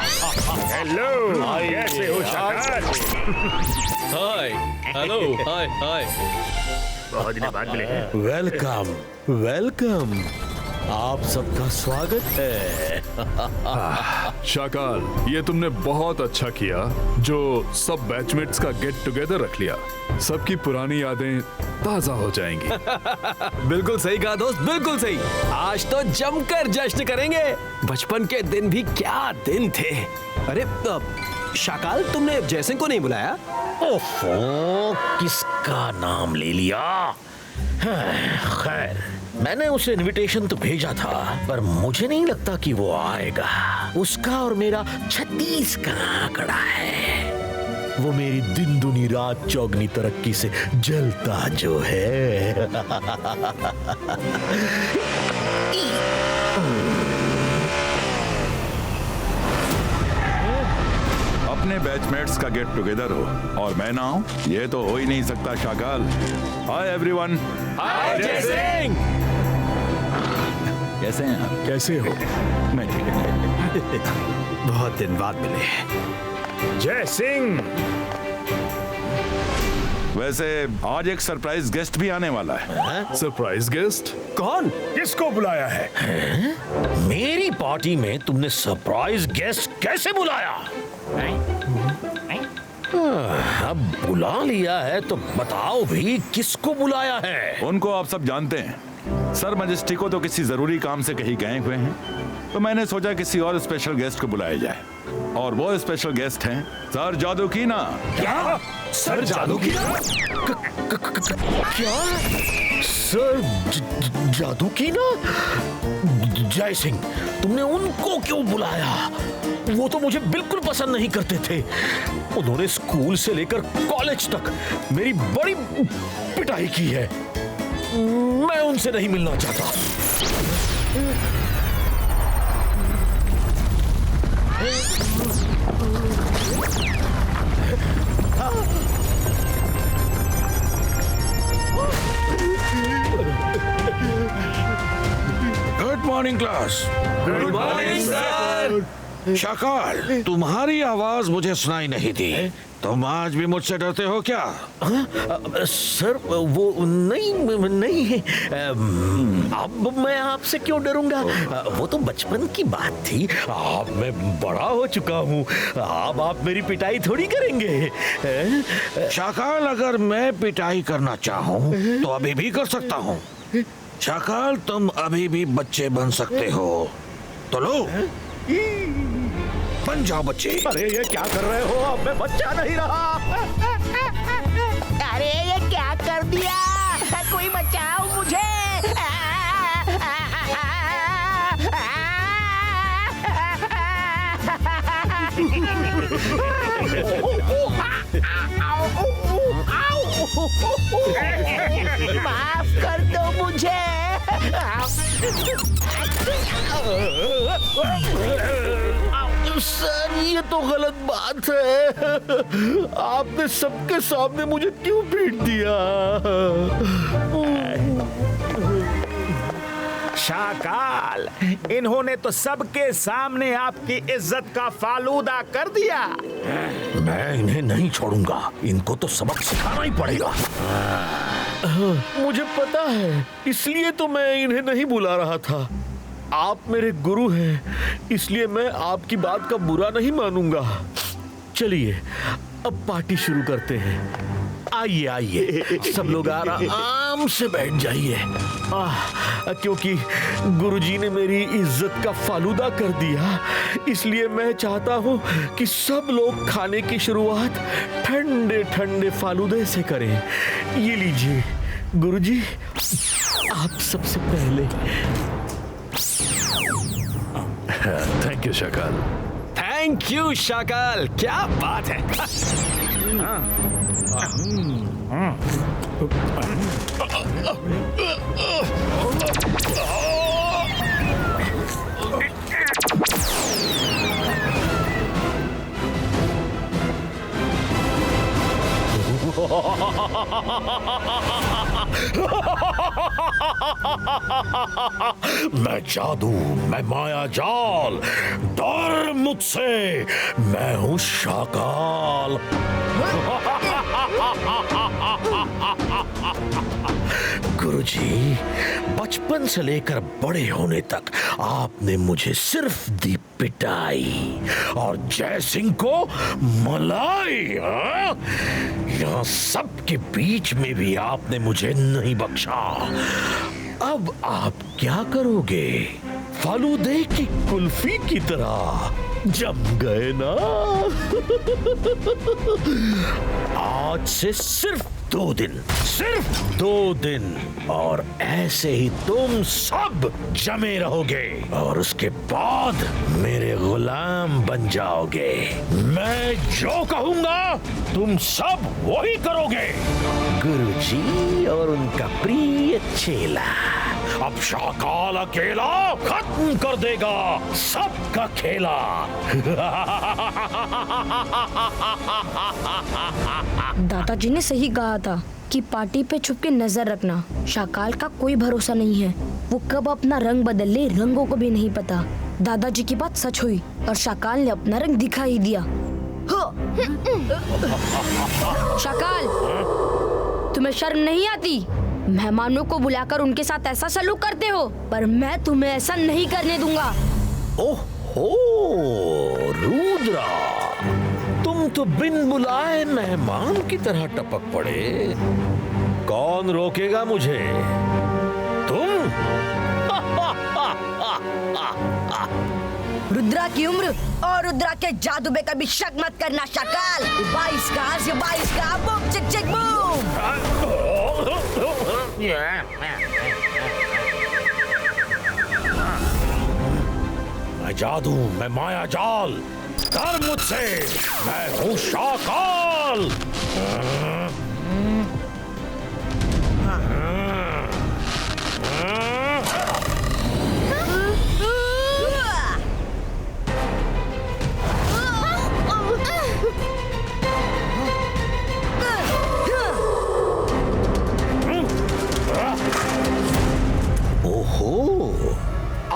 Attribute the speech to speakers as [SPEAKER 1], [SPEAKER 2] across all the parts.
[SPEAKER 1] Hello, कैसे हो शाकाल?
[SPEAKER 2] हाय, hello, हाय, हाय।
[SPEAKER 1] बहुत दिन बाद मिले हैं।
[SPEAKER 3] वेलकम वेलकम, आप सबका स्वागत है।
[SPEAKER 4] शाकाल, ये तुमने बहुत अच्छा किया जो सब बैचमेट्स का गेट टुगेदर रख लिया। सबकी पुरानी यादें ताजा हो जाएंगी।
[SPEAKER 2] बिल्कुल सही कहा दोस्त, बिल्कुल सही। आज तो जमकर जश्न करेंगे। बचपन के दिन भी क्या दिन थे। अरे शाकाल, तुमने जयसिंह को नहीं बुलाया?
[SPEAKER 3] ओफो, किसका नाम ले लिया? खैर, मैंने उसे इनविटेशन तो भेजा था, पर मुझे नहीं लगता कि वो आएगा। उसका और मेरा 36 का आंकड़ा है। वो मेरी दिन दुनी रात चौगनी तरक्की से जलता जो है।
[SPEAKER 5] अपने बैचमेट्स का गेट टुगेदर हो और मैं ना हूं, ये तो हो ही नहीं सकता Shakaal. Hi everyone.
[SPEAKER 2] Hi Jaisingh.
[SPEAKER 5] कैसे हैं आप?
[SPEAKER 3] कैसे हो?
[SPEAKER 5] मैं ठीक है।
[SPEAKER 2] बहुत दिन बाद मिले।
[SPEAKER 1] जय सिंह।
[SPEAKER 5] वैसे आज एक सरप्राइज गेस्ट भी आने वाला है।
[SPEAKER 4] Surprise guest?
[SPEAKER 2] कौन?
[SPEAKER 1] किसको बुलाया है?
[SPEAKER 3] मेरी पार्टी में तुमने सरप्राइज गेस्ट कैसे बुलाया? अब बुला लिया है तो बताओ भी किसको बुलाया है?
[SPEAKER 5] उनको आप सब जानते हैं। सर मजेस्टी को तो किसी जरूरी काम से कहीं गए हुए हैं, तो मैंने सोचा किसी और स्पेशल गेस्ट को बुलाया जाए। और वो स्पेशल गेस्ट हैं सर जादूकीना।
[SPEAKER 1] क्या? सर जादूकीना?
[SPEAKER 3] क्या? सर जादूकीना? जय सिंह, तुमने उनको क्यों बुलाया? वो तो मुझे बिल्कुल पसंद नहीं करते थे। उन्होंने स्कूल से लेकर कॉलेज तक मेरी बड़ी पिटाई की है। मैं उनसे नहीं मिलना चाहता।
[SPEAKER 6] Good morning class.
[SPEAKER 2] Good morning sir.
[SPEAKER 6] Shakal, तुम्हारी आवाज मुझे सुनाई नहीं दी। तुम आज भी मुझसे डरते हो क्या?
[SPEAKER 3] सर वो नहीं है। अब मैं आपसे क्यों डरूंगा? वो तो बचपन की बात थी। अब मैं बड़ा हो चुका हूँ। अब आप मेरी पिटाई थोड़ी करेंगे।
[SPEAKER 6] शाकाल, अगर मैं पिटाई करना चाहूँ तो अभी भी कर सकता हूँ। शाकाल, तुम अभी भी बच्चे बन सकते हो, तो लो बन जाओ बच्चे।
[SPEAKER 3] अरे ये क्या कर रहे हो? अब मैं बच्चा नहीं रहा।
[SPEAKER 7] अरे ये क्या कर दिया? कोई बचाओ मुझे। माफ कर दो मुझे।
[SPEAKER 3] सर ये तो गलत बात है। आपने सबके सामने मुझे क्यों पीट दिया?
[SPEAKER 1] शाकाल, इन्होंने तो सबके सामने आपकी इज्जत का फालूदा कर दिया।
[SPEAKER 3] मैं इन्हें नहीं छोड़ूंगा। इनको तो सबक सिखाना ही पड़ेगा। मुझे पता है, इसलिए तो मैं इन्हें नहीं बुला रहा था। आप मेरे गुरु हैं, इसलिए मैं आपकी बात का बुरा नहीं मानूंगा। चलिए अब पार्टी शुरू करते हैं। आइए आइए, सब लोग आराम से बैठ जाइए। क्योंकि गुरुजी ने मेरी इज्जत का फालूदा कर दिया, इसलिए मैं चाहता हूँ कि सब लोग खाने की शुरुआत ठंडे ठंडे फालूदे से करें। ये लीजिए गुरुजी, आप सबसे पहले।
[SPEAKER 4] Thank you Shakal.
[SPEAKER 2] Thank you Shakal, क्या बात है।
[SPEAKER 6] मैं जादू, मैं माया जाल, डर मुझसे, मैं हूँ शाकाल। गुरुजी, बचपन से लेकर बड़े होने तक आपने मुझे सिर्फ दी पिटाई और जय सिंह को मलाई। हाँ? यहाँ सबके बीच में भी आपने मुझे नहीं बख्शा। अब आप क्या करोगे? फालूदे की कुल्फी की तरह जम गए ना? आज से सिर्फ 2 दिन, सिर्फ 2 दिन और ऐसे ही तुम सब जमे रहोगे और उसके बाद मेरे गुलाम बन जाओगे। मैं जो कहूंगा तुम सब वही करोगे। गुरुजी और उनका प्रिय चेला अब शाकाल अकेला खत्म कर देगा सबका खेला।
[SPEAKER 8] दादाजी ने सही कहा था कि पार्टी पे छुप के नजर रखना। शाकाल का कोई भरोसा नहीं है, वो कब अपना रंग बदल ले रंगों को भी नहीं पता। दादाजी की बात सच हुई और शाकाल ने अपना रंग दिखा ही दिया। शाकाल, तुम्हें शर्म नहीं आती? मेहमानों को बुलाकर उनके साथ ऐसा सलूक करते हो, पर मैं तुम्हें ऐसा नहीं करने दूंगा।
[SPEAKER 6] ओहो रुद्रा, तुम तो बिन बुलाए मेहमान की तरह टपक पड़े। कौन रोकेगा मुझे? तुम?
[SPEAKER 7] रुद्रा की उम्र और रुद्रा के जादू पे कभी शक मत करना शाकाल। 22 का बूम चिक चिक बूम।
[SPEAKER 6] मैं जादू, मैं माया जाल, डर मुझसे, मैं हूँ शाकाल।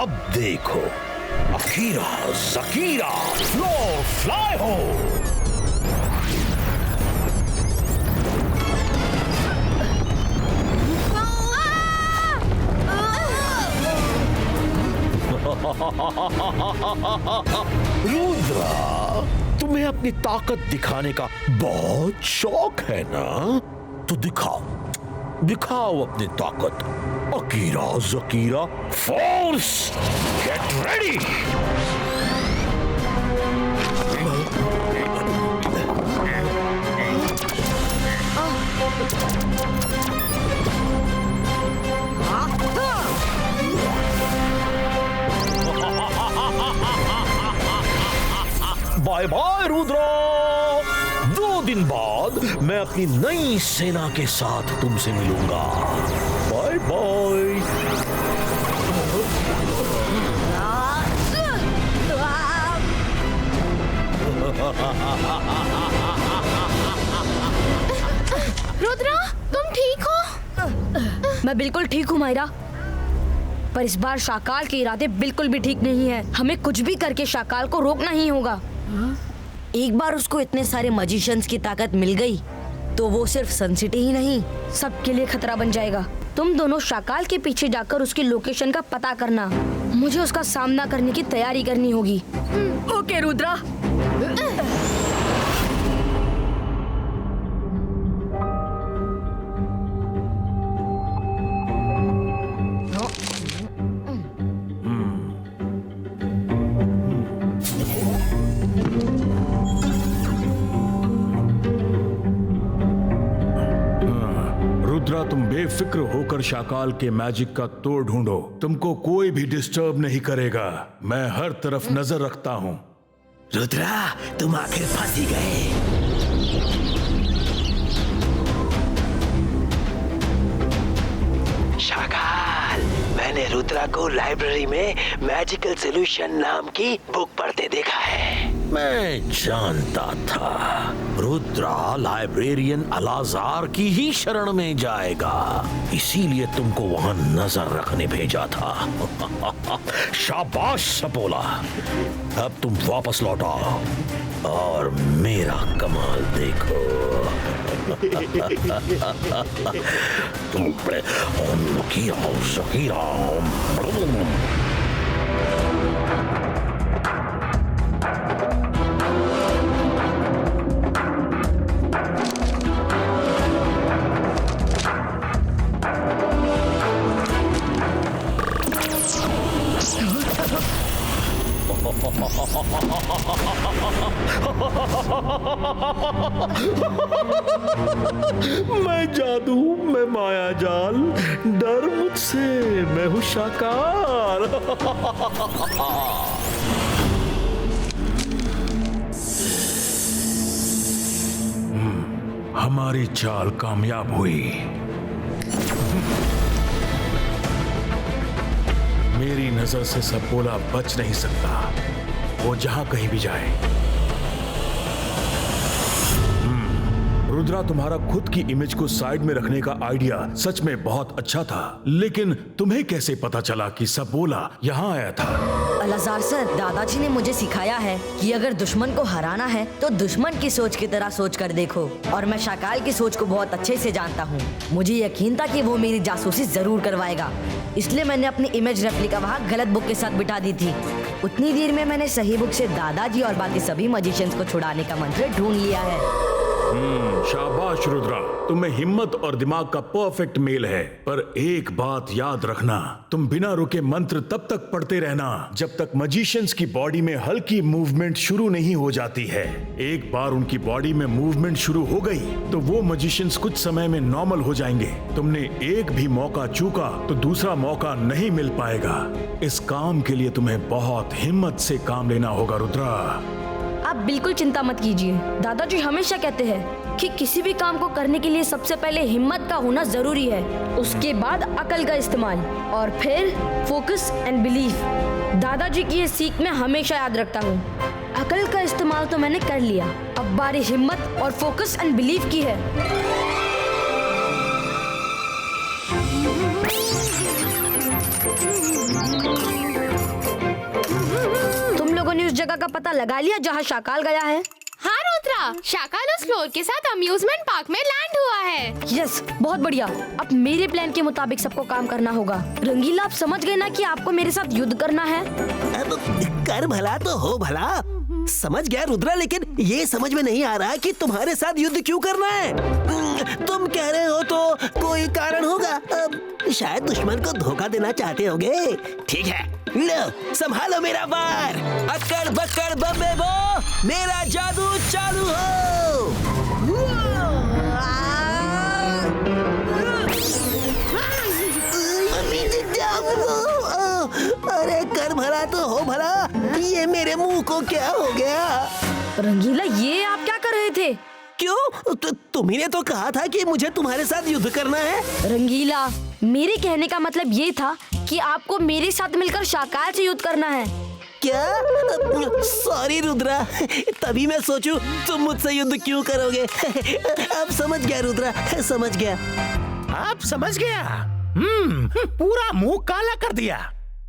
[SPEAKER 6] अब देखो, अकीरा ज़कीरा फ्लो फ्लाई हो। रुद्रा, तुम्हें अपनी ताकत दिखाने का बहुत शौक है ना? तो दिखाओ, दिखाओ अपनी ताकत। Akira Zakira force, get ready. Bye bye Rudra. 2 दिन बाद मैं अपनी नई सेना के साथ तुमसे मिलूंगा। Bye bye.
[SPEAKER 8] रुद्रा, तुम ठीक हो? मैं बिल्कुल ठीक हूँ मायरा, पर इस बार शाकाल के इरादे बिल्कुल भी ठीक नहीं है। हमें कुछ भी करके शाकाल को रोकना ही होगा।
[SPEAKER 7] एक बार उसको इतने सारे मैजिशियंस की ताकत मिल गई तो वो सिर्फ सन सिटी ही नहीं,
[SPEAKER 8] सबके लिए खतरा बन जाएगा। तुम दोनों शाकाल के पीछे जाकर उसकी लोकेशन का पता करना। मुझे उसका सामना करने की तैयारी करनी होगी।
[SPEAKER 7] ओके रुद्रा।
[SPEAKER 9] रुद्रा, तुम बेफिक्र होकर शाकाल के मैजिक का तोड़ ढूंढो। तुमको कोई भी डिस्टर्ब नहीं करेगा। मैं हर तरफ नजर रखता हूँ।
[SPEAKER 10] रुद्रा, तुम आखिर फंस ही गए। शाकाल, मैंने रुद्रा को लाइब्रेरी में मैजिकल सॉल्यूशन नाम की बुक पढ़ते देखा है।
[SPEAKER 6] मैं जानता था रुद्रा लाइब्रेरियन अलाजार की ही शरण में जाएगा, इसीलिए तुमको वहां नजर रखने भेजा था। शाबाश सपोला, अब तुम वापस लौट आओ और मेरा कमाल देखो। तुम पे
[SPEAKER 3] मैं जादू, मैं माया जाल, डर मुझसे, मैं हूँ शाकाल।
[SPEAKER 9] हमारी चाल कामयाब हुई। मेरी नजर से सपोला बच नहीं सकता, वो जहां कहीं भी जाए। रुद्रा, तुम्हारा खुद की इमेज को साइड में रखने का आइडिया सच में बहुत अच्छा था, लेकिन तुम्हें कैसे पता चला कि सपोला यहाँ आया था?
[SPEAKER 7] अलाजार सर, दादाजी ने मुझे सिखाया है कि अगर दुश्मन को हराना है तो दुश्मन की सोच की तरह सोच कर देखो, और मैं शाकाल की सोच को बहुत अच्छे से जानता हूँ। मुझे यकीन था कि वो मेरी जासूसी जरूर करवाएगा, इसलिए मैंने अपनी इमेज रेप्लिका वहाँ गलत बुक के साथ बिठा दी थी। उतनी देर में मैंने सही बुक से दादाजी और बाकी सभी मजिशियंस को छुड़ाने का मंत्र ढूंढ लिया है।
[SPEAKER 9] शाबाश रुद्रा, तुम्हें हिम्मत और दिमाग का परफेक्ट मेल है। पर एक बात याद रखना, तुम बिना रुके मंत्र तब तक पढ़ते रहना जब तक मजिशियंस की बॉडी में हल्की मूवमेंट शुरू नहीं हो जाती है। एक बार उनकी बॉडी में मूवमेंट शुरू हो गई तो वो मजिशियंस कुछ समय में नॉर्मल हो जाएंगे। तुमने एक भी मौका चूका तो दूसरा मौका नहीं मिल पाएगा। इस काम के लिए तुम्हें बहुत हिम्मत से काम लेना होगा रुद्रा।
[SPEAKER 8] आप बिल्कुल चिंता मत कीजिए। दादाजी हमेशा कहते हैं कि किसी भी काम को करने के लिए सबसे पहले हिम्मत का होना जरूरी है, उसके बाद अकल का इस्तेमाल और फिर फोकस एंड बिलीफ। दादाजी की ये सीख मैं हमेशा याद रखता हूँ। अकल का इस्तेमाल तो मैंने कर लिया, अब बारी हिम्मत और फोकस एंड बिलीफ की है। उस जगह का पता लगा लिया जहाँ शाकाल गया है?
[SPEAKER 11] हाँ रुद्रा, शाकाल उस फ्लोर के साथ अम्यूजमेंट पार्क में लैंड हुआ है।
[SPEAKER 8] यस, बहुत बढ़िया। अब मेरे प्लान के मुताबिक सबको काम करना होगा। रंगीला, आप समझ गए ना कि आपको मेरे साथ युद्ध करना है?
[SPEAKER 10] अब कर भला तो हो भला। समझ गया रुद्रा, लेकिन ये समझ में नहीं आ रहा कि तुम्हारे साथ युद्ध क्यों करना है। तुम कह रहे हो तो कोई कारण होगा। शायद दुश्मन को धोखा देना चाहते होगे। ठीक है, लो संभालो मेरा वार। अकड़ बकड़ बम्बे वो, मेरा जादू चालू हो। अरे कर भला तो हो भला, ये मेरे मुंह को क्या हो गया?
[SPEAKER 8] रंगीला, ये आप क्या कर रहे थे?
[SPEAKER 10] क्यों? तुम्ही ने तो कहा था कि मुझे तुम्हारे साथ युद्ध करना है।
[SPEAKER 8] रंगीला, मेरे कहने का मतलब ये था कि आपको मेरे साथ मिलकर शाकाल से युद्ध करना है।
[SPEAKER 10] क्या? सॉरी रुद्रा, तभी मैं सोचूं तुम मुझसे युद्ध क्यों करोगे। अब समझ गया रुद्रा, समझ गया।
[SPEAKER 6] आप समझ गया? पूरा मुंह काला कर दिया।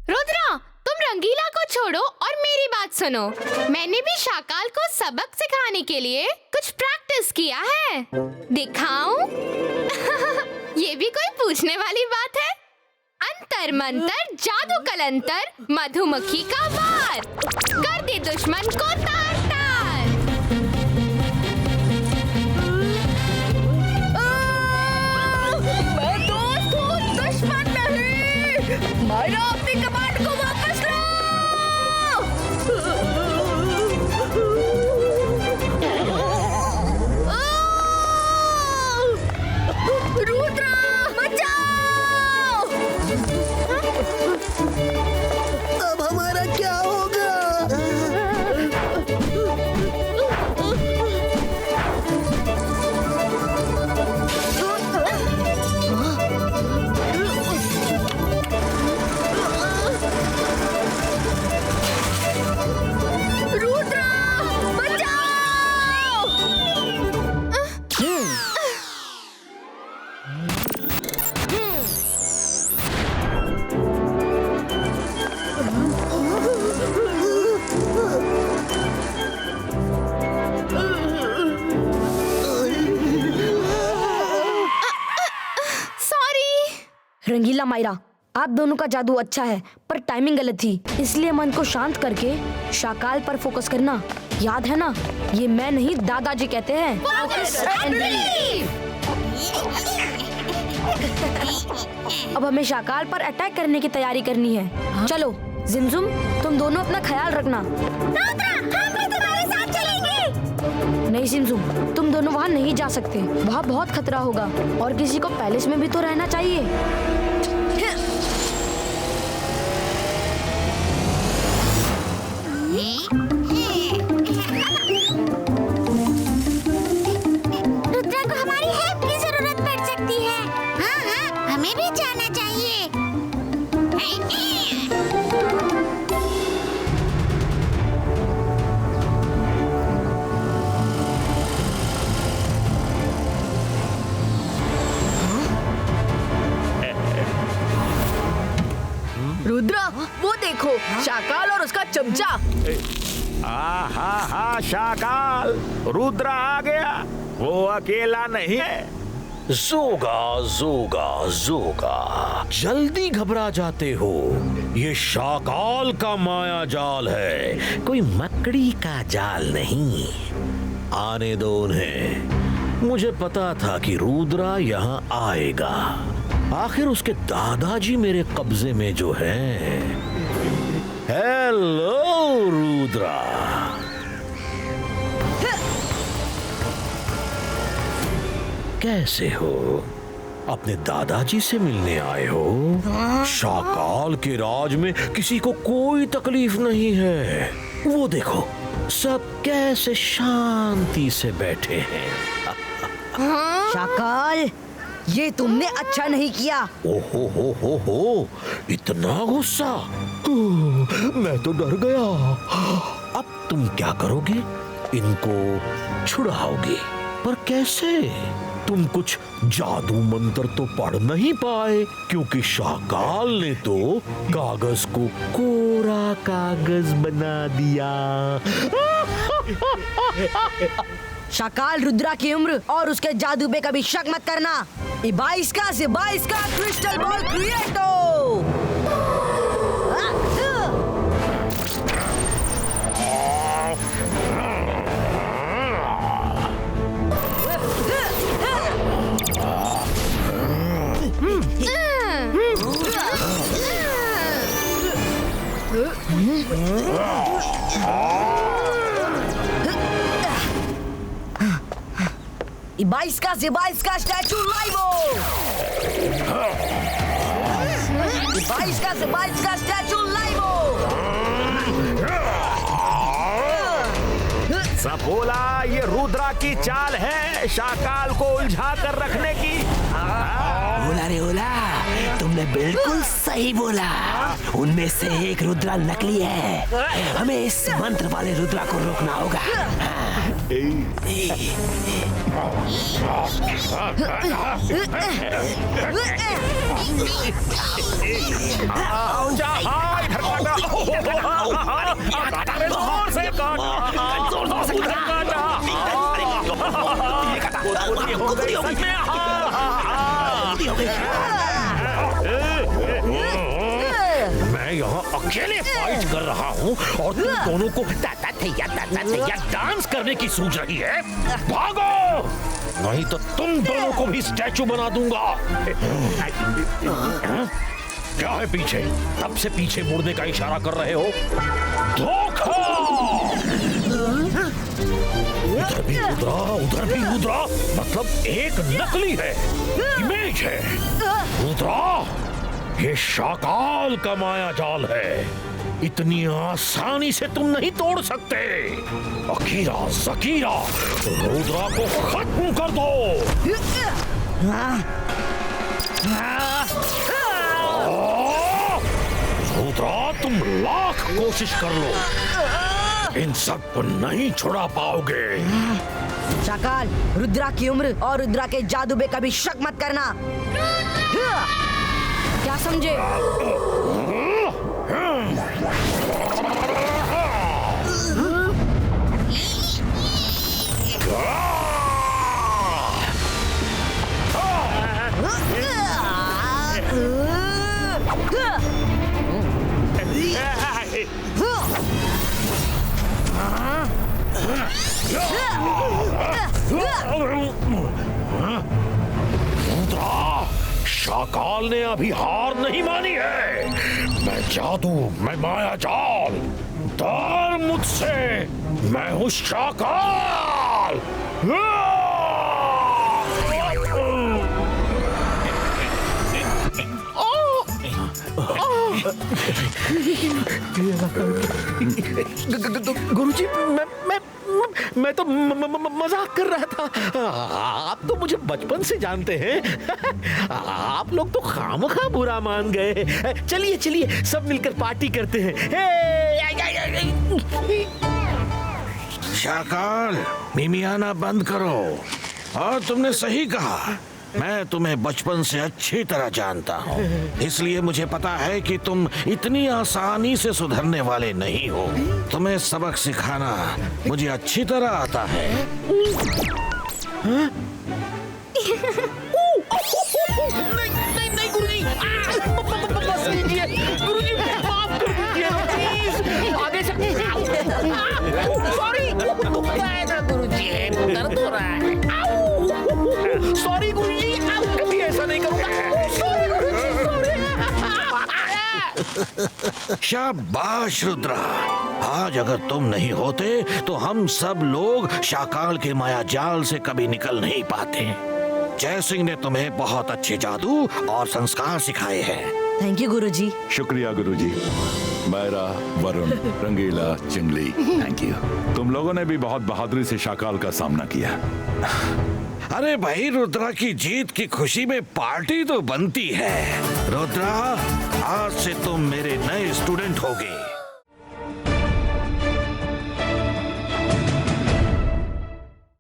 [SPEAKER 11] रुद्रा, तुम रंगीला को छोड़ो और मेरी बात सुनो। मैंने भी शाकाल को सबक सिखाने के लिए कुछ प्रैक्टिस किया है। दिखाऊं? ये भी कोई पूछने वाली बात है? अंतर मंतर जादू कलंतर, मधुमक्खी का वार, कर दे दुश्मन को तार तार।
[SPEAKER 7] मैं दोस्त हूँ, दुश्मन नहीं। मारो अपनी कमांड को वापस लो। रुद्रा, बचाओ।
[SPEAKER 10] अब हमारा क्या होगा?
[SPEAKER 8] लीला मायरा, आप दोनों का जादू अच्छा है पर टाइमिंग गलत थी, इसलिए मन को शांत करके शाकाल पर फोकस करना। याद है ना, ये मैं नहीं दादाजी कहते हैं। अब हमें शाकाल पर अटैक करने की तैयारी करनी है। चलो जिमजुम, तुम दोनों अपना ख्याल रखना।
[SPEAKER 11] हम भी तुम्हारे साथ चलेंगे।
[SPEAKER 8] नहीं जिमजुम, तुम दोनों वहाँ नहीं जा सकते, वहाँ बहुत खतरा होगा और किसी को पैलेस में भी तो रहना चाहिए।
[SPEAKER 11] रुद्रा को हमारी हेल्प की जरूरत पड़ सकती है। हाँ, हमें भी जाना चाहिए।
[SPEAKER 12] रुद्रा, वो देखो, शाकाल और उसका चमचा।
[SPEAKER 1] हा शाकाल, रुद्रा आ गया, वो अकेला नहीं है।
[SPEAKER 6] जोगा जोगा जोगा, जल्दी घबरा जाते हो, ये शाकाल का माया जाल है, कोई मकड़ी का जाल नहीं। आने दो उन्हें, मुझे पता था कि रुद्रा यहाँ आएगा। आखिर उसके दादाजी मेरे कब्जे में जो हैं। हेलो रुद्रा, कैसे हो? अपने दादाजी से मिलने आए हो? शाकाल के राज में किसी को कोई तकलीफ नहीं है। वो देखो, सब कैसे शांति से बैठे हैं।
[SPEAKER 7] शाकाल, ये तुमने अच्छा नहीं किया।
[SPEAKER 6] ओहो हो, इतना गुस्सा, मैं तो डर गया। अब तुम क्या करोगे? इनको छुड़ाओगे, पर कैसे? तुम कुछ जादू मंत्र तो पढ़ नहीं पाए, क्योंकि शाकाल ने तो कागज को कोरा कागज बना दिया।
[SPEAKER 7] शाकाल, रुद्रा की उम्र और उसके जादू पे कभी शक मत करना। इबाइस का क्रिस्टल बॉल क्रिएटो। इबाइस का स्टैचू लाइवो। इबाइस का स्टैचू लाइवो।
[SPEAKER 1] सफोला, ये रुद्रा की चाल है शाकाल को उलझा कर रखने की।
[SPEAKER 10] ओला रे ओला, तुमने बिल्कुल सही बोला। उनमें से एक रुद्रा नकली है, हमें इस मंत्र वाले रुद्रा को रोकना होगा।
[SPEAKER 6] मैं यहाँ अकेले फाइट कर रहा हूँ और तुम दोनों को डांस करने की सूझ रही है। भागो, नहीं तो तुम दोनों को भी स्टैचू बना दूंगा। क्या है पीछे? तब से पीछे मुड़ने का इशारा कर रहे हो। धोखा! उधर भी रुद्रा, मतलब एक नकली है, इमेज है। रुद्रा, ये शाकाल का माया जाल है, इतनी आसानी से तुम नहीं तोड़ सकते। अकीरा जकीरा, रुद्रा को खत्म कर दो। रुद्रा, तुम लाख कोशिश कर लो, इन सब को नहीं छुड़ा पाओगे।
[SPEAKER 7] शाकाल, रुद्रा की उम्र और रुद्रा के जादू पे कभी शक मत करना। क्या समझे?
[SPEAKER 6] शाकाल ने अभी हार नहीं मानी है। मैं जादू, मैं माया जाल, डर मुझसे, मैं हूँ शाकाल।
[SPEAKER 3] गुरुजी, मैं तो मजाक कर रहा था। आप तो मुझे बचपन से जानते हैं। आप लोग तो खामखा बुरा मान गए। चलिए चलिए सब मिलकर पार्टी करते हैं।
[SPEAKER 6] शाकाल, मिमियाना बंद करो। और तुमने सही कहा, मैं तुम्हें बचपन से अच्छी तरह जानता हूँ, इसलिए मुझे पता है कि तुम इतनी आसानी से सुधरने वाले नहीं हो। तुम्हें सबक सिखाना मुझे अच्छी तरह आता है।
[SPEAKER 3] नहीं गुरुजी, बस लीजिए गुरुजी, माफ कर दीजिए प्लीज। आगे से सॉरी, गुरुजी दर्द हो रहा है। सॉरी गुरुजी, कभी ऐसा नहीं करूंगा। सॉरी गुरुजी, सॉरी।
[SPEAKER 6] शाबाश रुद्रा, आज अगर तुम नहीं होते तो हम सब लोग शाकाल के माया जाल से कभी निकल नहीं पाते। जय सिंह ने तुम्हें बहुत अच्छे जादू और संस्कार सिखाए हैं।
[SPEAKER 7] थैंक यू गुरुजी।
[SPEAKER 5] शुक्रिया गुरुजी। मैरा, वरुण, रंगीला, चिंगली, थैंक यू। तुम लोगों ने भी बहुत बहादुरी से शाकाल का सामना किया।
[SPEAKER 6] अरे भाई, रुद्रा की जीत की खुशी में पार्टी तो बनती है। रुद्रा, आज से तुम मेरे नए स्टूडेंट होगे।